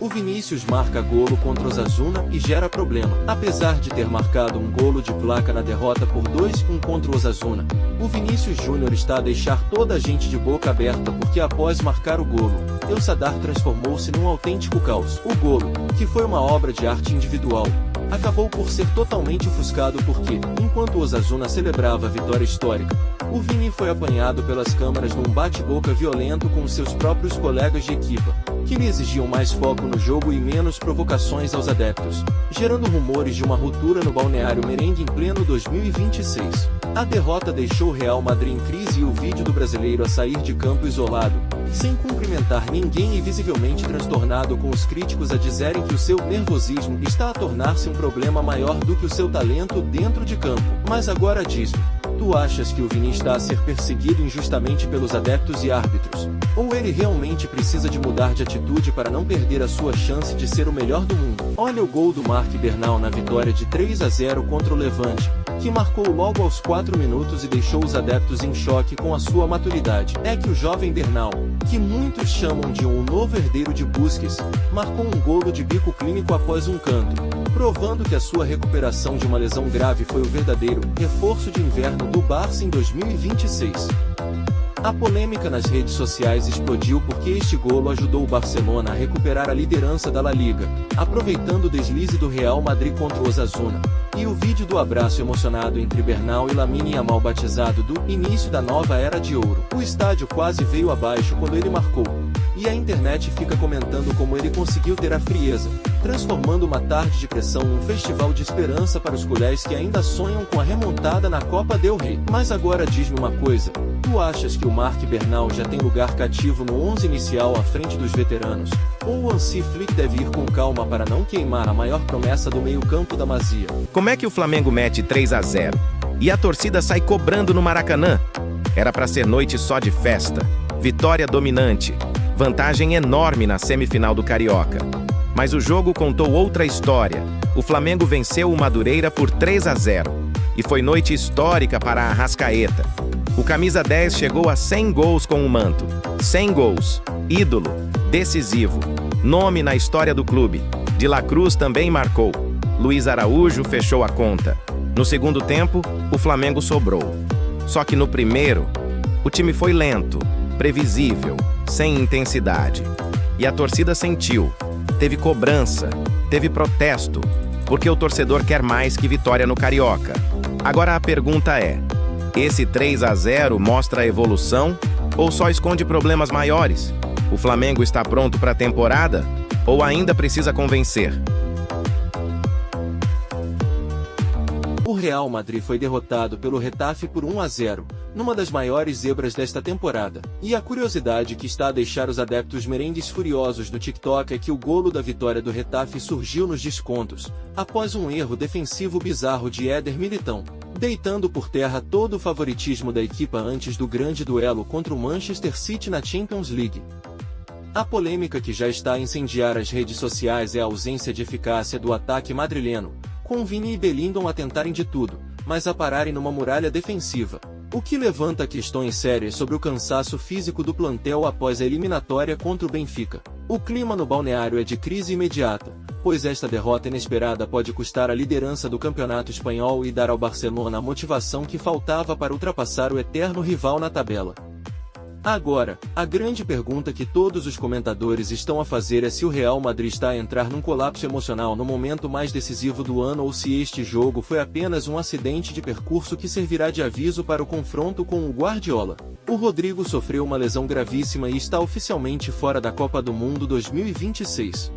O Vinícius marca golo contra o Osasuna e gera problema. Apesar de ter marcado um golo de placa na derrota por 2-1 contra o Osasuna, o Vinícius Júnior está a deixar toda a gente de boca aberta porque após marcar o golo, El Sadar transformou-se num autêntico caos. O golo, que foi uma obra de arte individual, acabou por ser totalmente ofuscado porque, enquanto o Osasuna celebrava a vitória histórica, o Vini foi apanhado pelas câmeras num bate-boca violento com seus próprios colegas de equipa, que lhe exigiam mais foco no jogo e menos provocações aos adeptos, gerando rumores de uma ruptura no balneário merengue em pleno 2026. A derrota deixou o Real Madrid em crise e o vídeo do brasileiro a sair de campo isolado, sem cumprimentar ninguém e visivelmente transtornado, com os críticos a dizerem que o seu nervosismo está a tornar-se um problema maior do que o seu talento dentro de campo. Mas agora diz-me, tu achas que o Vini está a ser perseguido injustamente pelos adeptos e árbitros? Ou ele realmente precisa de mudar de atitude para não perder a sua chance de ser o melhor do mundo? Olha o gol do Marc Bernal na vitória de 3-0 contra o Levante, que marcou logo aos 4 minutos e deixou os adeptos em choque com a sua maturidade. É que o jovem Bernal, que muitos chamam de um novo herdeiro de Busquets, marcou um golo de bico clínico após um canto, provando que a sua recuperação de uma lesão grave foi o verdadeiro reforço de inverno do Barça em 2026. A polêmica nas redes sociais explodiu porque este golo ajudou o Barcelona a recuperar a liderança da La Liga, aproveitando o deslize do Real Madrid contra o Osasuna, e o vídeo do abraço emocionado entre Bernal e Lamine Yamal batizado do início da nova era de ouro. O estádio quase veio abaixo quando ele marcou, e a internet fica comentando como ele conseguiu ter a frieza, transformando uma tarde de pressão num festival de esperança para os culés que ainda sonham com a remontada na Copa del Rey. Mas agora diz-me uma coisa, tu achas que o Marc Bernal já tem lugar cativo no 11 inicial à frente dos veteranos? Ou o Hansi Flick deve ir com calma para não queimar a maior promessa do meio-campo da Masia? Como é que o Flamengo mete 3-0 e a torcida sai cobrando no Maracanã? Era para ser noite só de festa, vitória dominante, vantagem enorme na semifinal do Carioca. Mas o jogo contou outra história. O Flamengo venceu o Madureira por 3-0 e foi noite histórica para a Arrascaeta. O camisa 10 chegou a 100 gols com o manto. 100 gols. Ídolo. Decisivo. Nome na história do clube. De La Cruz também marcou. Luiz Araújo fechou a conta. No segundo tempo, o Flamengo sobrou. Só que no primeiro, o time foi lento, previsível, sem intensidade. E a torcida sentiu. Teve cobrança, teve protesto, porque o torcedor quer mais que vitória no Carioca. Agora a pergunta é, esse 3-0 mostra a evolução ou só esconde problemas maiores? O Flamengo está pronto para a temporada ou ainda precisa convencer? O Real Madrid foi derrotado pelo Getafe por 1-0, numa das maiores zebras desta temporada. E a curiosidade que está a deixar os adeptos merengues furiosos no TikTok é que o golo da vitória do Getafe surgiu nos descontos, após um erro defensivo bizarro de Éder Militão, deitando por terra todo o favoritismo da equipa antes do grande duelo contra o Manchester City na Champions League. A polêmica que já está a incendiar as redes sociais é a ausência de eficácia do ataque madrileno, com Vini e Bellingham a tentarem de tudo, mas a pararem numa muralha defensiva, o que levanta questões sérias sobre o cansaço físico do plantel após a eliminatória contra o Benfica. O clima no balneário é de crise imediata, pois esta derrota inesperada pode custar a liderança do campeonato espanhol e dar ao Barcelona a motivação que faltava para ultrapassar o eterno rival na tabela. Agora, a grande pergunta que todos os comentadores estão a fazer é se o Real Madrid está a entrar num colapso emocional no momento mais decisivo do ano ou se este jogo foi apenas um acidente de percurso que servirá de aviso para o confronto com o Guardiola. O Rodrigo sofreu uma lesão gravíssima e está oficialmente fora da Copa do Mundo 2026.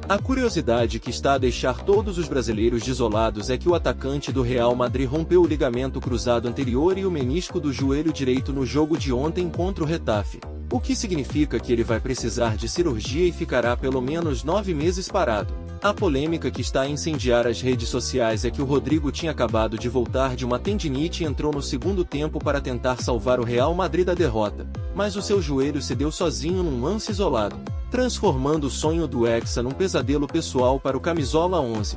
A curiosidade que está a deixar todos os brasileiros desolados é que o atacante do Real Madrid rompeu o ligamento cruzado anterior e o menisco do joelho direito no jogo de ontem contra o Getafe, o que significa que ele vai precisar de cirurgia e ficará pelo menos 9 meses parado. A polêmica que está a incendiar as redes sociais é que o Rodrigo tinha acabado de voltar de uma tendinite e entrou no segundo tempo para tentar salvar o Real Madrid da derrota, mas o seu joelho cedeu sozinho num lance isolado, transformando o sonho do Hexa num pesadelo pessoal para o Camisola 11.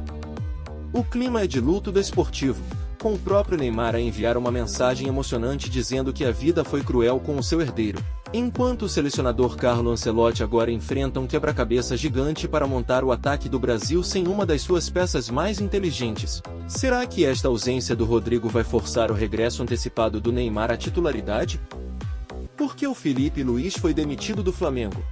O clima é de luto desportivo, com o próprio Neymar a enviar uma mensagem emocionante dizendo que a vida foi cruel com o seu herdeiro. Enquanto o selecionador Carlo Ancelotti agora enfrenta um quebra-cabeça gigante para montar o ataque do Brasil sem uma das suas peças mais inteligentes. Será que esta ausência do Rodrigo vai forçar o regresso antecipado do Neymar à titularidade? Por que o Felipe Luiz foi demitido do Flamengo?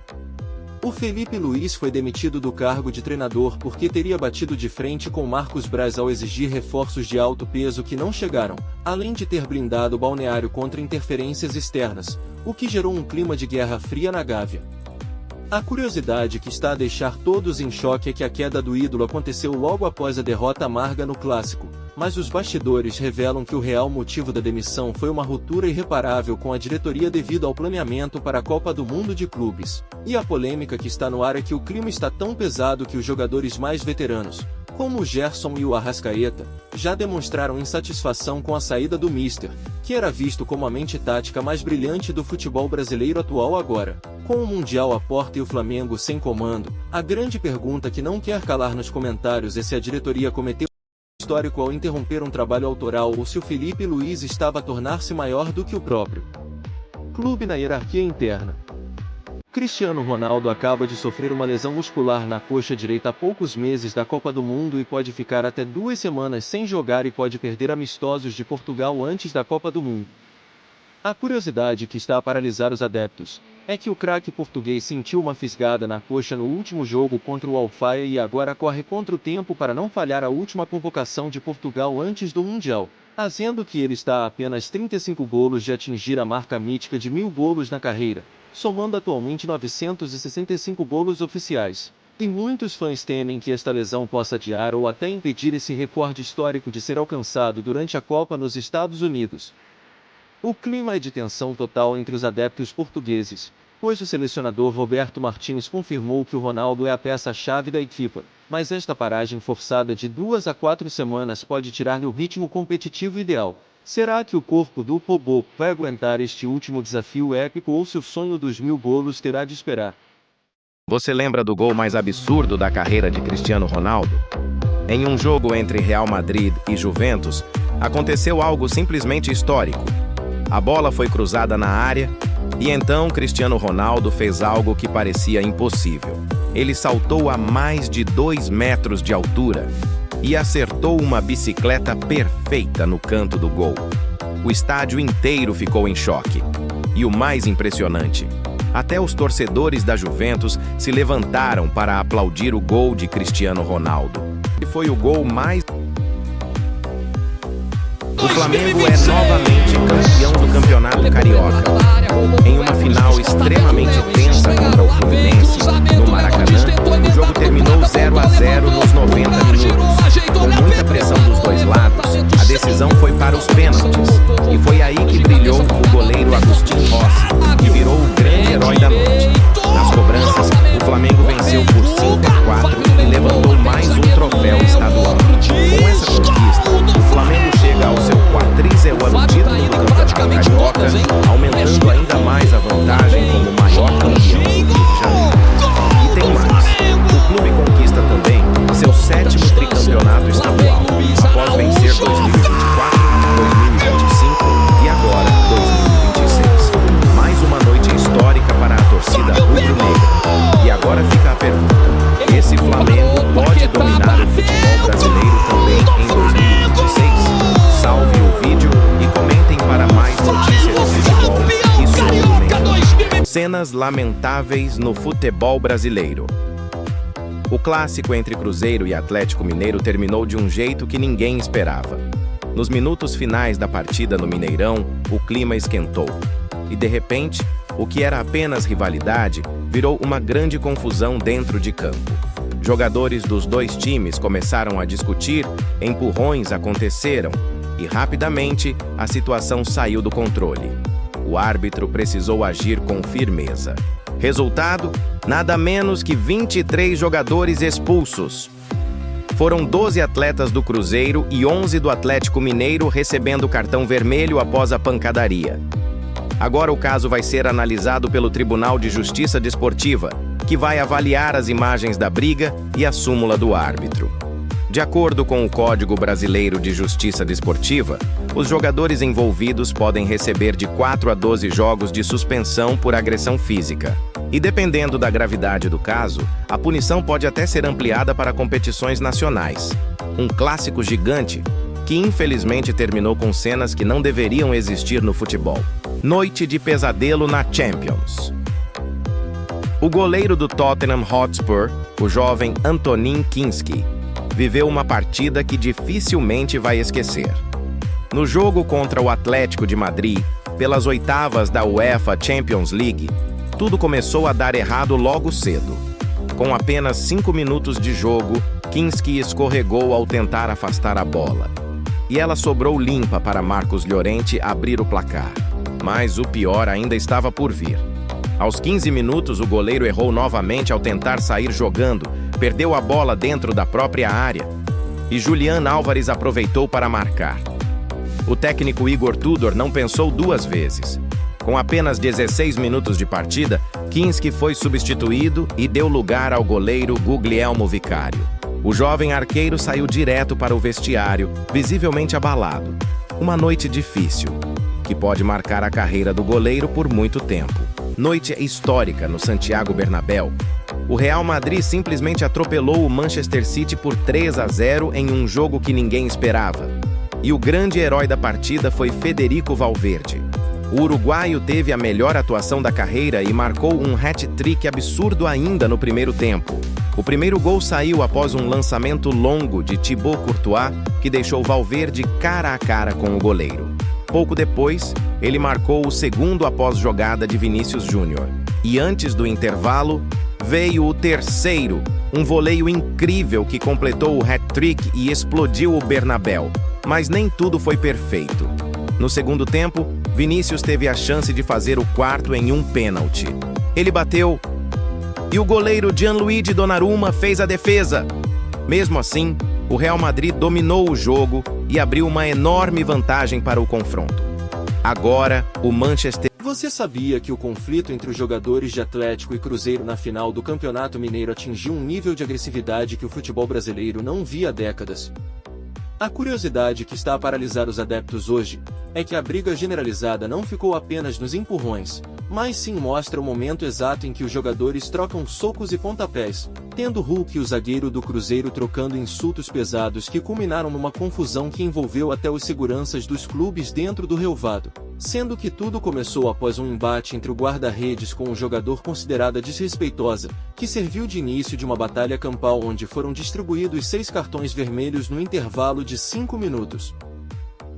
O Felipe Luiz foi demitido do cargo de treinador porque teria batido de frente com Marcos Braz ao exigir reforços de alto peso que não chegaram, além de ter blindado o balneário contra interferências externas, o que gerou um clima de guerra fria na Gávea. A curiosidade que está a deixar todos em choque é que a queda do ídolo aconteceu logo após a derrota amarga no Clássico, mas os bastidores revelam que o real motivo da demissão foi uma ruptura irreparável com a diretoria devido ao planeamento para a Copa do Mundo de Clubes. E a polêmica que está no ar é que o clima está tão pesado que os jogadores mais veteranos, como o Gerson e o Arrascaeta, já demonstraram insatisfação com a saída do Mister, que era visto como a mente tática mais brilhante do futebol brasileiro atual agora. Com o Mundial à porta e o Flamengo sem comando, a grande pergunta que não quer calar nos comentários é se a diretoria cometeu histórico ao interromper um trabalho autoral ou se o Felipe Luiz estava a tornar-se maior do que o próprio clube na hierarquia interna. Cristiano Ronaldo acaba de sofrer uma lesão muscular na coxa direita há poucos meses da Copa do Mundo e pode ficar até 2 semanas sem jogar e pode perder amistosos de Portugal antes da Copa do Mundo. A curiosidade que está a paralisar os adeptos é que o craque português sentiu uma fisgada na coxa no último jogo contra o Al-Faya e agora corre contra o tempo para não falhar a última convocação de Portugal antes do Mundial, fazendo que ele está a apenas 35 golos de atingir a marca mítica de 1000 golos na carreira, somando atualmente 965 golos oficiais. E muitos fãs temem que esta lesão possa adiar ou até impedir esse recorde histórico de ser alcançado durante a Copa nos Estados Unidos. O clima é de tensão total entre os adeptos portugueses, pois o selecionador Roberto Martins confirmou que o Ronaldo é a peça-chave da equipa, mas esta paragem forçada de 2 a 4 semanas pode tirar-lhe o ritmo competitivo ideal. Será que o corpo do Pobô vai aguentar este último desafio épico ou se o sonho dos 1000 golos terá de esperar? Você lembra do gol mais absurdo da carreira de Cristiano Ronaldo? Em um jogo entre Real Madrid e Juventus, aconteceu algo simplesmente histórico. A bola foi cruzada na área e então Cristiano Ronaldo fez algo que parecia impossível. Ele saltou a mais de 2 metros de altura e acertou uma bicicleta perfeita no canto do gol. O estádio inteiro ficou em choque. E o mais impressionante, até os torcedores da Juventus se levantaram para aplaudir o gol de Cristiano Ronaldo. E foi o gol mais... O Flamengo é novamente campeão do Campeonato Carioca. Em uma final extremamente tensa contra o Fluminense, no Maracanã, o jogo terminou 0 a 0 nos 90 minutos. Com muita pressão dos dois lados, a decisão foi para os pênaltis. E foi aí que brilhou o goleiro Agustín Rossi, que virou o grande herói da noite. Nas cobranças, o Flamengo venceu por 5 a 4 e levantou mais um troféu estadual. Com essa conquista, o Flamengo chega ao seu 40º título do Campeonato Carioca, aumentando ainda mais a vantagem como o maior campeão do Rio de Janeiro. E tem mais, o clube conquista também seu 7º tricampeonato estadual, após vencer 2024, 2025 e agora 2026. Mais uma noite histórica para a torcida rubro-negra. E agora fica a pergunta: esse Flamengo pode dominar o futebol brasileiro também em 2026? Salve o vídeo e comentem para mais notícias de futebol e sobre o Neymar. Cenas lamentáveis no futebol brasileiro. O clássico entre Cruzeiro e Atlético Mineiro terminou de um jeito que ninguém esperava. Nos minutos finais da partida no Mineirão, o clima esquentou. E de repente, o que era apenas rivalidade virou uma grande confusão dentro de campo. Jogadores dos dois times começaram a discutir, empurrões aconteceram e rapidamente a situação saiu do controle. O árbitro precisou agir com firmeza. Resultado, nada menos que 23 jogadores expulsos. Foram 12 atletas do Cruzeiro e 11 do Atlético Mineiro recebendo cartão vermelho após a pancadaria. Agora o caso vai ser analisado pelo Tribunal de Justiça Desportiva, que vai avaliar as imagens da briga e a súmula do árbitro. De acordo com o Código Brasileiro de Justiça Desportiva, os jogadores envolvidos podem receber de 4 a 12 jogos de suspensão por agressão física. E dependendo da gravidade do caso, a punição pode até ser ampliada para competições nacionais. Um clássico gigante que infelizmente terminou com cenas que não deveriam existir no futebol. Noite de pesadelo na Champions. O goleiro do Tottenham Hotspur, o jovem Antonin Kinski, viveu uma partida que dificilmente vai esquecer. No jogo contra o Atlético de Madrid, pelas oitavas da UEFA Champions League, tudo começou a dar errado logo cedo. Com apenas 5 minutos de jogo, Kinski escorregou ao tentar afastar a bola. E ela sobrou limpa para Marcos Llorente abrir o placar. Mas o pior ainda estava por vir. Aos 15 minutos, o goleiro errou novamente ao tentar sair jogando, perdeu a bola dentro da própria área. E Julián Álvares aproveitou para marcar. O técnico Igor Tudor não pensou duas vezes. Com apenas 16 minutos de partida, Kinski foi substituído e deu lugar ao goleiro Guglielmo Vicario. O jovem arqueiro saiu direto para o vestiário, visivelmente abalado. Uma noite difícil, que pode marcar a carreira do goleiro por muito tempo. Noite histórica no Santiago Bernabéu. O Real Madrid simplesmente atropelou o Manchester City por 3-0 em um jogo que ninguém esperava. E o grande herói da partida foi Federico Valverde. O uruguaio teve a melhor atuação da carreira e marcou um hat-trick absurdo ainda no primeiro tempo. O primeiro gol saiu após um lançamento longo de Thibaut Courtois, que deixou Valverde cara a cara com o goleiro. Pouco depois, ele marcou o segundo após jogada de Vinícius Júnior. E antes do intervalo, veio o terceiro, um voleio incrível que completou o hat-trick e explodiu o Bernabéu. Mas nem tudo foi perfeito. No segundo tempo, Vinícius teve a chance de fazer o quarto em um pênalti. Ele bateu e o goleiro Gianluigi Donnarumma fez a defesa. Mesmo assim, o Real Madrid dominou o jogo e abriu uma enorme vantagem para o confronto. Agora, o Manchester... Você sabia que o conflito entre os jogadores de Atlético e Cruzeiro na final do Campeonato Mineiro atingiu um nível de agressividade que o futebol brasileiro não via há décadas? A curiosidade que está a paralisar os adeptos hoje é que a briga generalizada não ficou apenas nos empurrões, mas sim mostra o momento exato em que os jogadores trocam socos e pontapés, tendo Hulk e o zagueiro do Cruzeiro trocando insultos pesados que culminaram numa confusão que envolveu até os seguranças dos clubes dentro do relvado, sendo que tudo começou após um embate entre o guarda-redes com um jogador considerada desrespeitosa, que serviu de início de uma batalha campal onde foram distribuídos 6 cartões vermelhos no intervalo de 5 minutos.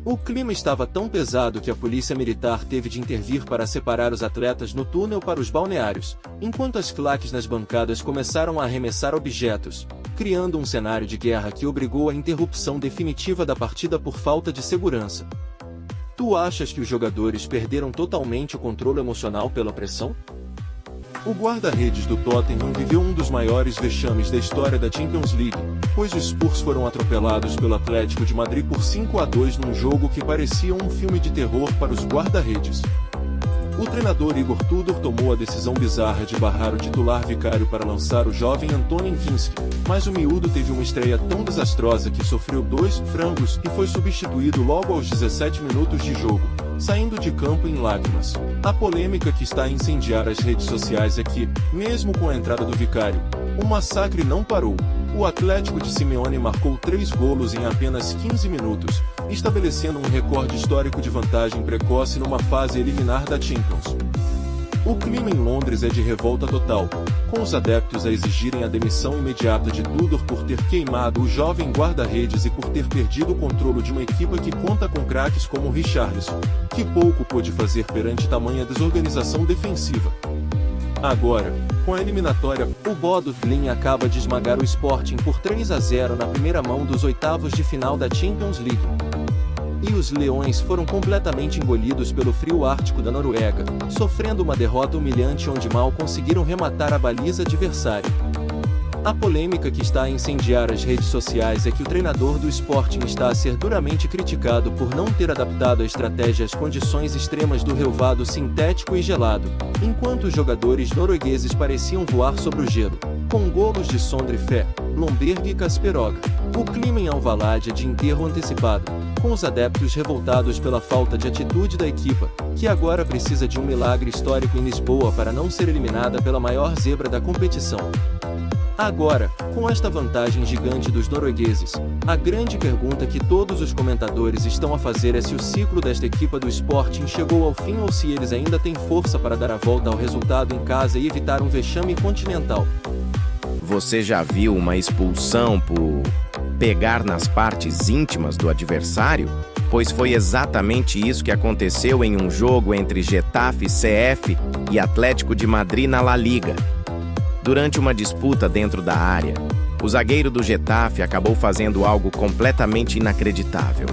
O clima estava tão pesado que a polícia militar teve de intervir para separar os atletas no túnel para os balneários, enquanto as claques nas bancadas começaram a arremessar objetos, criando um cenário de guerra que obrigou à interrupção definitiva da partida por falta de segurança. Tu achas que os jogadores perderam totalmente o controle emocional pela pressão? O guarda-redes do Tottenham viveu um dos maiores vexames da história da Champions League, pois os Spurs foram atropelados pelo Atlético de Madrid por 5-2 num jogo que parecia um filme de terror para os guarda-redes. O treinador Igor Tudor tomou a decisão bizarra de barrar o titular Vicario para lançar o jovem Antonin Kinski, mas o miúdo teve uma estreia tão desastrosa que sofreu 2 frangos e foi substituído logo aos 17 minutos de jogo, saindo de campo em lágrimas. A polêmica que está a incendiar as redes sociais é que, mesmo com a entrada do Vicario, o massacre não parou. O Atlético de Simeone marcou 3 golos em apenas 15 minutos, estabelecendo um recorde histórico de vantagem precoce numa fase eliminar da Champions. O clima em Londres é de revolta total, com os adeptos a exigirem a demissão imediata de Tudor por ter queimado o jovem guarda-redes e por ter perdido o controle de uma equipa que conta com craques como Richarlison, que pouco pôde fazer perante tamanha desorganização defensiva. Agora, com a eliminatória, o Bodo Glimt acaba de esmagar o Sporting por 3-0 na primeira mão dos oitavos de final da Champions League. E os Leões foram completamente engolidos pelo frio ártico da Noruega, sofrendo uma derrota humilhante onde mal conseguiram rematar a baliza adversária. A polêmica que está a incendiar as redes sociais é que o treinador do Sporting está a ser duramente criticado por não ter adaptado a estratégia às condições extremas do relvado sintético e gelado, enquanto os jogadores noruegueses pareciam voar sobre o gelo, com golos de Sondre Fé, Lomberg e Kasperog. O clima em Alvalade é de enterro antecipado, com os adeptos revoltados pela falta de atitude da equipa, que agora precisa de um milagre histórico em Lisboa para não ser eliminada pela maior zebra da competição. Agora, com esta vantagem gigante dos noruegueses, a grande pergunta que todos os comentadores estão a fazer é se o ciclo desta equipa do Sporting chegou ao fim ou se eles ainda têm força para dar a volta ao resultado em casa e evitar um vexame continental. Você já viu uma expulsão por pegar nas partes íntimas do adversário? Pois foi exatamente isso que aconteceu em um jogo entre Getafe CF e Atlético de Madrid na La Liga. Durante uma disputa dentro da área, o zagueiro do Getafe acabou fazendo algo completamente inacreditável.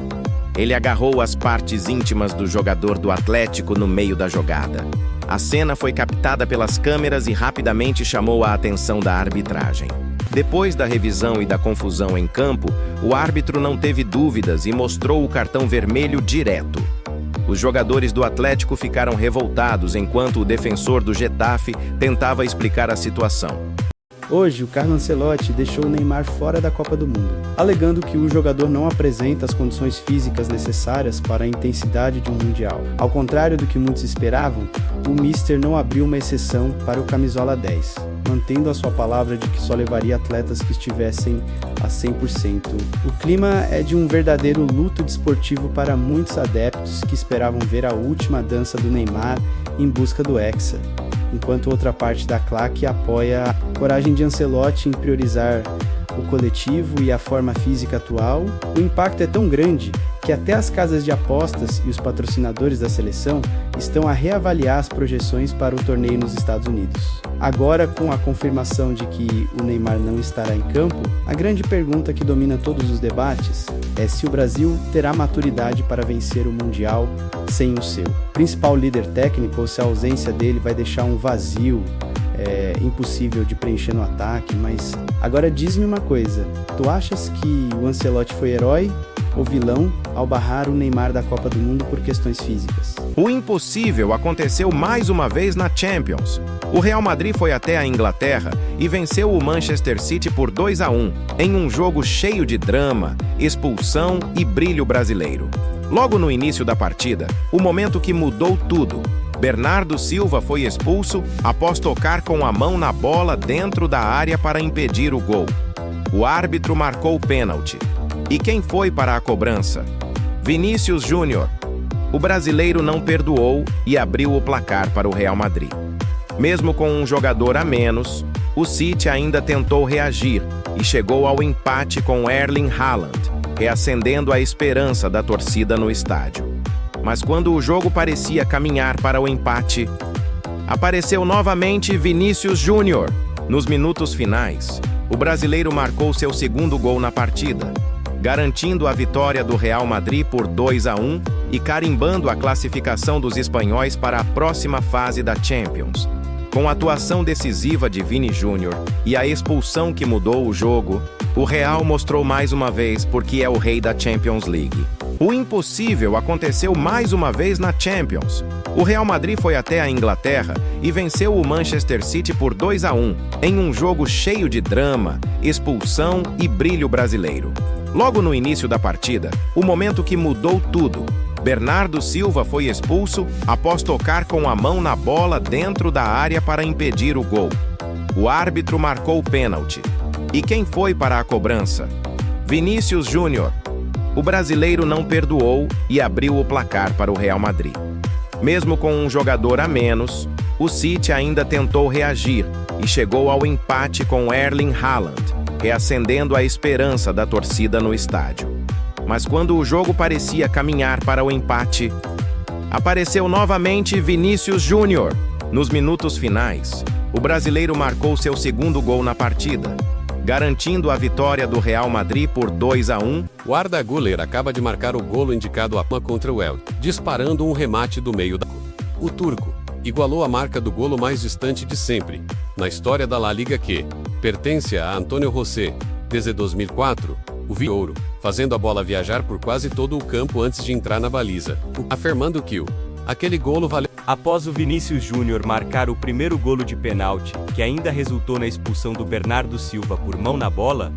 Ele agarrou as partes íntimas do jogador do Atlético no meio da jogada. A cena foi captada pelas câmeras e rapidamente chamou a atenção da arbitragem. Depois da revisão e da confusão em campo, o árbitro não teve dúvidas e mostrou o cartão vermelho direto. Os jogadores do Atlético ficaram revoltados enquanto o defensor do Getafe tentava explicar a situação. Hoje, o Carlo Ancelotti deixou o Neymar fora da Copa do Mundo, alegando que o jogador não apresenta as condições físicas necessárias para a intensidade de um Mundial. Ao contrário do que muitos esperavam, o Mister não abriu uma exceção para o camisola 10, mantendo a sua palavra de que só levaria atletas que estivessem a 100%. O clima é de um verdadeiro luto desportivo para muitos adeptos que esperavam ver a última dança do Neymar em busca do Hexa, enquanto outra parte da claque apoia a coragem de Ancelotti em priorizar o coletivo e a forma física atual. O impacto é tão grande que até as casas de apostas e os patrocinadores da seleção estão a reavaliar as projeções para o torneio nos Estados Unidos. Agora, com a confirmação de que o Neymar não estará em campo, a grande pergunta que domina todos os debates é se o Brasil terá maturidade para vencer o Mundial sem o seu principal líder técnico, ou se a ausência dele vai deixar um vazio impossível de preencher no ataque. Mas agora diz-me uma coisa, tu achas que o Ancelotti foi herói ou vilão ao barrar o Neymar da Copa do Mundo por questões físicas? O impossível aconteceu mais uma vez na Champions. O Real Madrid foi até a Inglaterra e venceu o Manchester City por 2-1, em um jogo cheio de drama, expulsão e brilho brasileiro. Logo no início da partida, o momento que mudou tudo. Bernardo Silva foi expulso após tocar com a mão na bola dentro da área para impedir o gol. O árbitro marcou o pênalti. E quem foi para a cobrança? Vinícius Júnior. O brasileiro não perdoou e abriu o placar para o Real Madrid. Mesmo com um jogador a menos, o City ainda tentou reagir e chegou ao empate com Erling Haaland, reacendendo a esperança da torcida no estádio. Mas quando o jogo parecia caminhar para o empate, apareceu novamente Vinícius Júnior. Nos minutos finais, o brasileiro marcou seu segundo gol na partida, garantindo a vitória do Real Madrid por 2-1 e carimbando a classificação dos espanhóis para a próxima fase da Champions. Com a atuação decisiva de Vini Júnior e a expulsão que mudou o jogo, o Real mostrou mais uma vez porque é o rei da Champions League. O impossível aconteceu mais uma vez na Champions. O Real Madrid foi até a Inglaterra e venceu o Manchester City por 2-1, em um jogo cheio de drama, expulsão e brilho brasileiro. Logo no início da partida, o momento que mudou tudo. Bernardo Silva foi expulso após tocar com a mão na bola dentro da área para impedir o gol. O árbitro marcou o pênalti. E quem foi para a cobrança? Vinícius Júnior. O brasileiro não perdoou e abriu o placar para o Real Madrid. Mesmo com um jogador a menos, o City ainda tentou reagir e chegou ao empate com Erling Haaland, reacendendo a esperança da torcida no estádio. Mas quando o jogo parecia caminhar para o empate, apareceu novamente Vinícius Júnior. Nos minutos finais, o brasileiro marcou seu segundo gol na partida, garantindo a vitória do Real Madrid por 2-1. O Arda Güler acaba de marcar o golo indicado contra o El, disparando um remate do meio da... O turco igualou a marca do golo mais distante de sempre, na história da La Liga que pertence a Antonio José, desde 2004, o Viouro, fazendo a bola viajar por quase todo o campo antes de entrar na baliza, afirmando que aquele golo valeu... Após o Vinícius Júnior marcar o primeiro golo de pênalti, que ainda resultou na expulsão do Bernardo Silva por mão na bola,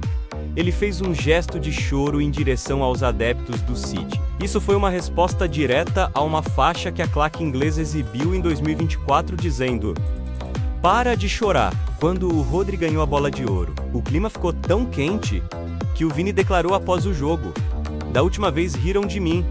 ele fez um gesto de choro em direção aos adeptos do City. Isso foi uma resposta direta a uma faixa que a claque inglesa exibiu em 2024 dizendo: "Para de chorar." Quando o Rodri ganhou a bola de ouro, o clima ficou tão quente que o Vini declarou após o jogo: "Da última vez riram de mim.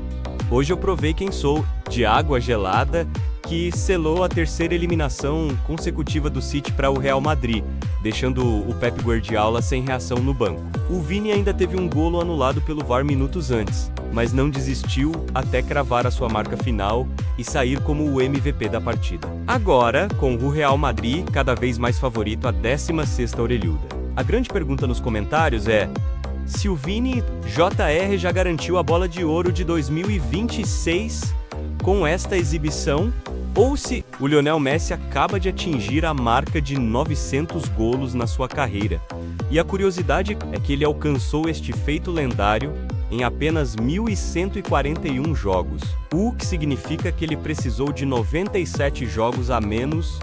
Hoje eu provei quem sou." De água gelada, que selou a terceira eliminação consecutiva do City para o Real Madrid, deixando o Pep Guardiola sem reação no banco. O Vini ainda teve um golo anulado pelo VAR minutos antes, mas não desistiu até cravar a sua marca final e sair como o MVP da partida. Agora, com o Real Madrid cada vez mais favorito à 16ª orelhuda. A grande pergunta nos comentários é: se o Vini JR já garantiu a bola de ouro de 2026 com esta exibição, ou se o Lionel Messi acaba de atingir a marca de 900 golos na sua carreira. E a curiosidade é que ele alcançou este feito lendário em apenas 1.141 jogos, o que significa que ele precisou de 97 jogos a menos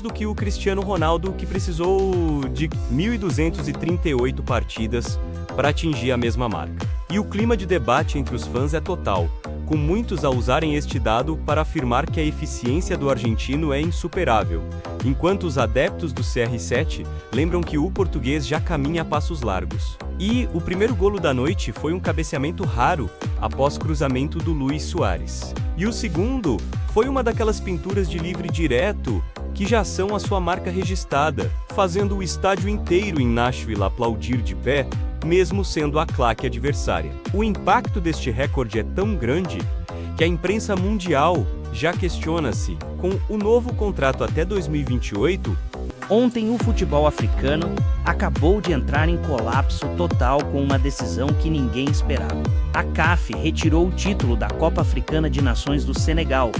do que o Cristiano Ronaldo, que precisou de 1.238 partidas para atingir a mesma marca. E o clima de debate entre os fãs é total, com muitos a usarem este dado para afirmar que a eficiência do argentino é insuperável, enquanto os adeptos do CR7 lembram que o português já caminha a passos largos. E o primeiro golo da noite foi um cabeceamento raro após cruzamento do Luis Suárez. E o segundo foi uma daquelas pinturas de livre direto que já são a sua marca registrada, fazendo o estádio inteiro em Nashville aplaudir de pé, mesmo sendo a claque adversária. O impacto deste recorde é tão grande que a imprensa mundial já questiona-se, com o novo contrato até 2028. Ontem o futebol africano acabou de entrar em colapso total com uma decisão que ninguém esperava. A CAF retirou o título da Copa Africana de Nações do Senegal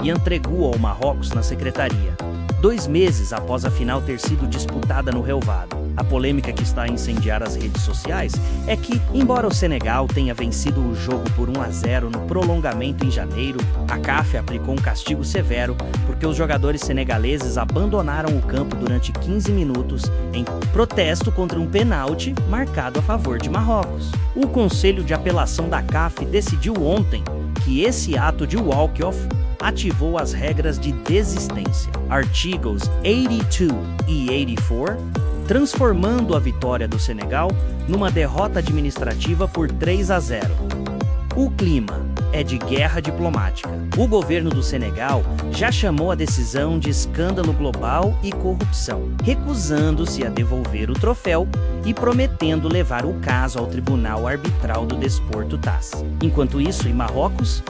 e entregou ao Marrocos na secretaria, 2 meses após a final ter sido disputada no relvado. A polêmica que está a incendiar as redes sociais é que, embora o Senegal tenha vencido o jogo por 1-0 no prolongamento em janeiro, a CAF aplicou um castigo severo porque os jogadores senegaleses abandonaram o campo durante 15 minutos em protesto contra um pênalti marcado a favor de Marrocos. O Conselho de Apelação da CAF decidiu ontem que esse ato de walk-off ativou as regras de desistência, artigos 82 e 84, transformando a vitória do Senegal numa derrota administrativa por 3-0. O clima é de guerra diplomática. O governo do Senegal já chamou a decisão de escândalo global e corrupção, recusando-se a devolver o troféu e prometendo levar o caso ao Tribunal Arbitral do Desporto TAS. Enquanto isso, em Marrocos,